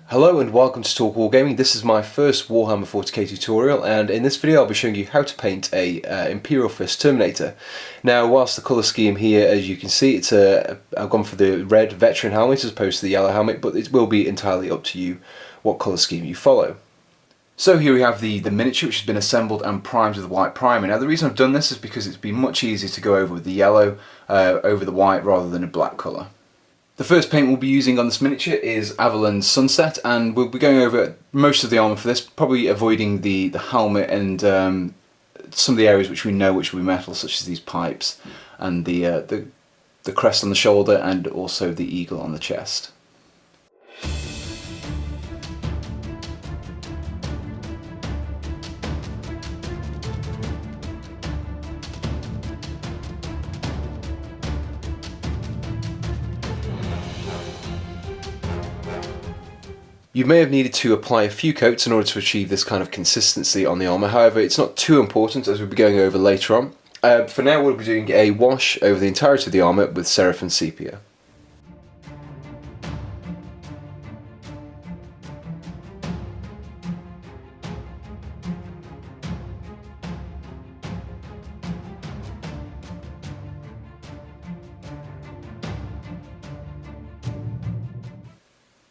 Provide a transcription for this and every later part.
Hello and welcome to Talk Wargaming. This is my first Warhammer 40k tutorial, and in this video I'll be showing you how to paint a Imperial Fist Terminator. Now, whilst the colour scheme here, as you can see, it's I've gone for the red veteran helmet as opposed to the yellow helmet, but it will be entirely up to you what colour scheme you follow. So here we have the miniature, which has been assembled and primed with white primer. Now the reason I've done this is because it's been much easier to go over with the yellow over the white rather than a black colour. The first paint we'll be using on this miniature is Averland Sunset, and we'll be going over most of the armour for this, probably avoiding the helmet and some of the areas which we know which will be metal, such as these pipes and the crest on the shoulder and also the eagle on the chest. You may have needed to apply a few coats in order to achieve this kind of consistency on the armour. However, it's not too important, as we'll be going over later on. For now, we'll be doing a wash over the entirety of the armour with Seraphim Sepia.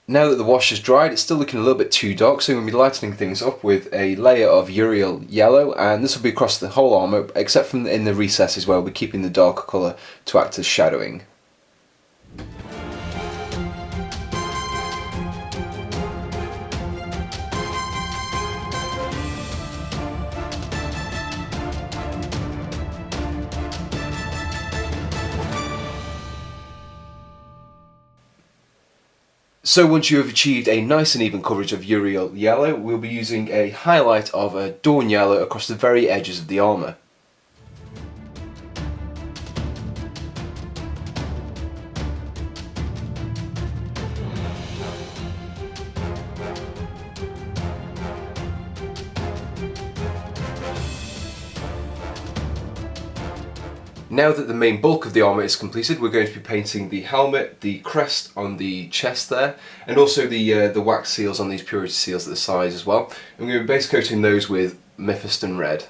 Now that the wash has dried, it's still looking a little bit too dark, so I'm going to be lightening things up with a layer of Yriel Yellow, and this will be across the whole armour, except from in the recesses where we'll be keeping the darker colour to act as shadowing. So once you have achieved a nice and even coverage of Yriel Yellow, we'll be using a highlight of a Dorn Yellow across the very edges of the armour. Now that the main bulk of the armour is completed, we're going to be painting the helmet, the crest on the chest there, and also the wax seals on these purity seals at the sides as well. And we're going to be base coating those with Mephiston Red.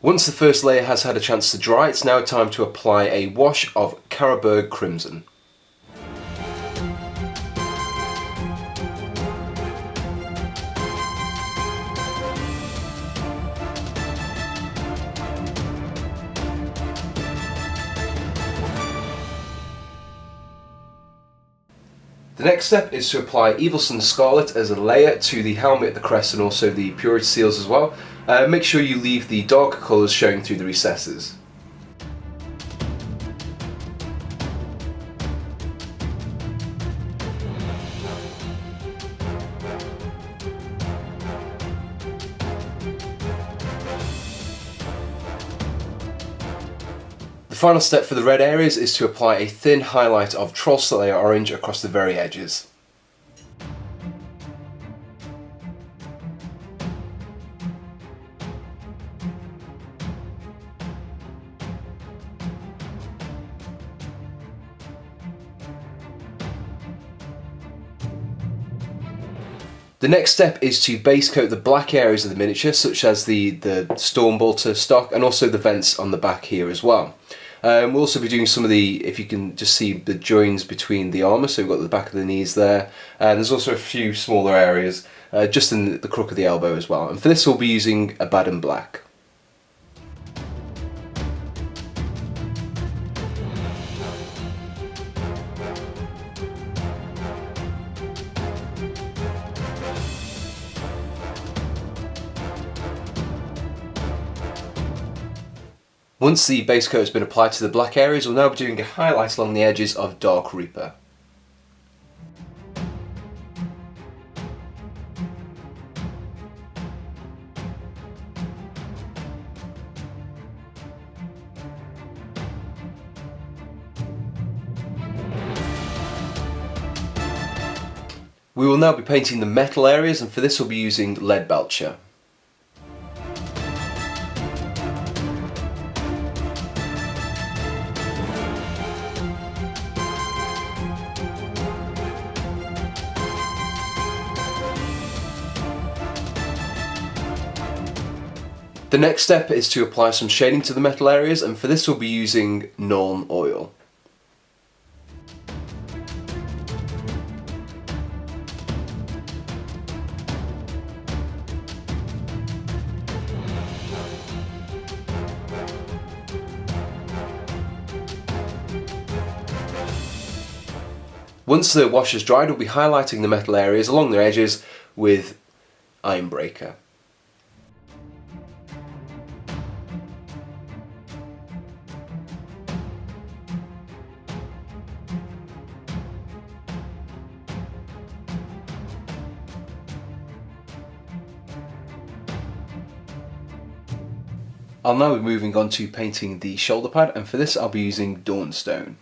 Once the first layer has had a chance to dry, it's now time to apply a wash of Carroburg Crimson. The next step is to apply Evilson Scarlet as a layer to the helmet, the crest and also the purity seals as well. Make sure you leave the darker colours showing through the recesses. The final step for the red areas is to apply a thin highlight of troughs layer orange across the very edges. The next step is to base coat the black areas of the miniature, such as the storm bolter stock and also the vents on the back here as well. We'll also be doing some of the, if you can just see the joins between the armour, so we've got the back of the knees there, and there's also a few smaller areas just in the crook of the elbow as well. And for this we'll be using Abaddon Black. Once the base coat has been applied to the black areas, we'll now be doing a highlight along the edges of Dark Reaper. We will now be painting the metal areas, and for this we'll be using Leadbelcher. The next step is to apply some shading to the metal areas, and for this we'll be using Nuln Oil. Once the wash has dried, we'll be highlighting the metal areas along their edges with Ironbreaker. I'll now be moving on to painting the shoulder pad, and for this I'll be using Dawnstone.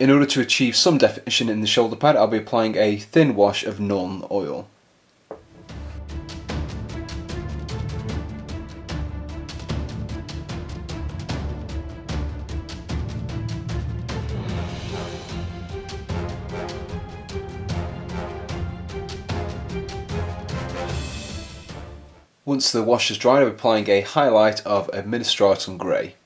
In order to achieve some definition in the shoulder pad, I'll be applying a thin wash of Nuln Oil. Once the wash is dried, I'll be applying a highlight of Administratum Grey.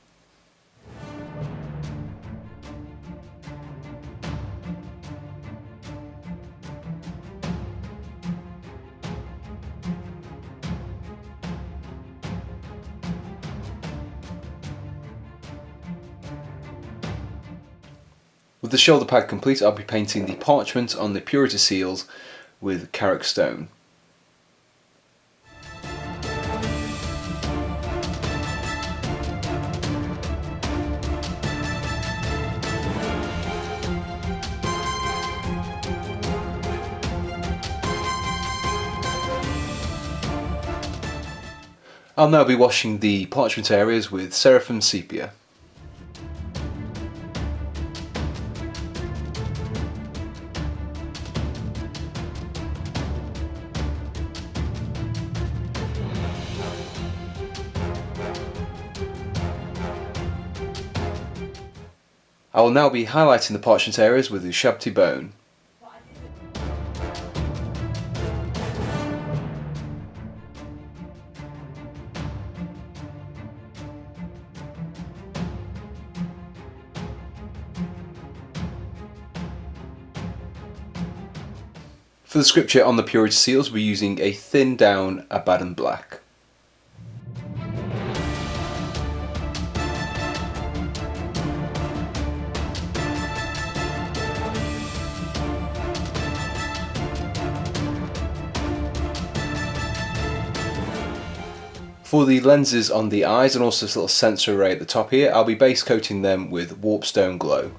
With the shoulder pad complete, I'll be painting the parchment on the purity seals with Karak Stone. I'll now be washing the parchment areas with Seraphim Sepia. I will now be highlighting the parchment areas with Ushabti Bone. For the scripture on the purity seals, we're using a thin down Abaddon Black. For the lenses on the eyes and also this little sensor array at the top here, I'll be base coating them with Warpstone Glow.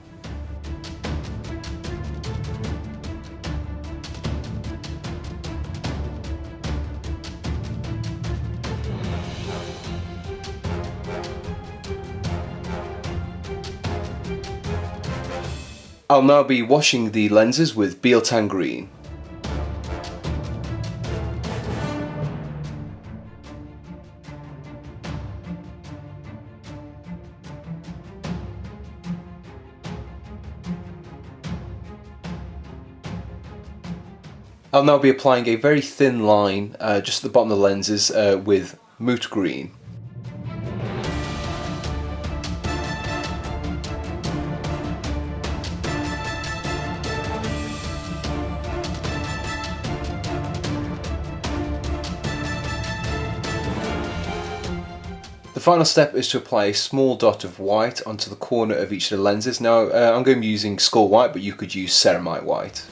I'll now be washing the lenses with Biel Tan Green. I'll now be applying a very thin line just at the bottom of the lenses with Moot Green. The final step is to apply a small dot of white onto the corner of each of the lenses. Now I'm going to be using Skull White, but you could use Ceramite White.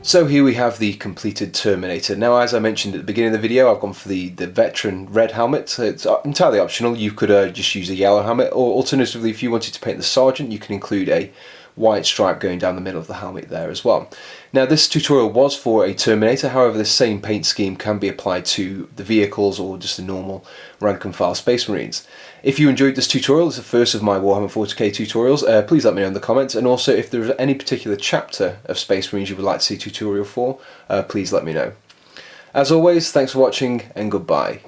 So here we have the completed Terminator. Now, as I mentioned at the beginning of the video, I've gone for the veteran red helmet. It's entirely optional. You could just use a yellow helmet, or alternatively, if you wanted to paint the Sergeant, you can include a white stripe going down the middle of the helmet there as well. Now, this tutorial was for a Terminator, however the same paint scheme can be applied to the vehicles or just the normal rank and file Space Marines. If you enjoyed this tutorial, it's the first of my Warhammer 40k tutorials, please let me know in the comments, and also if there's any particular chapter of Space Marines you would like to see a tutorial for, please let me know. As always, thanks for watching and goodbye.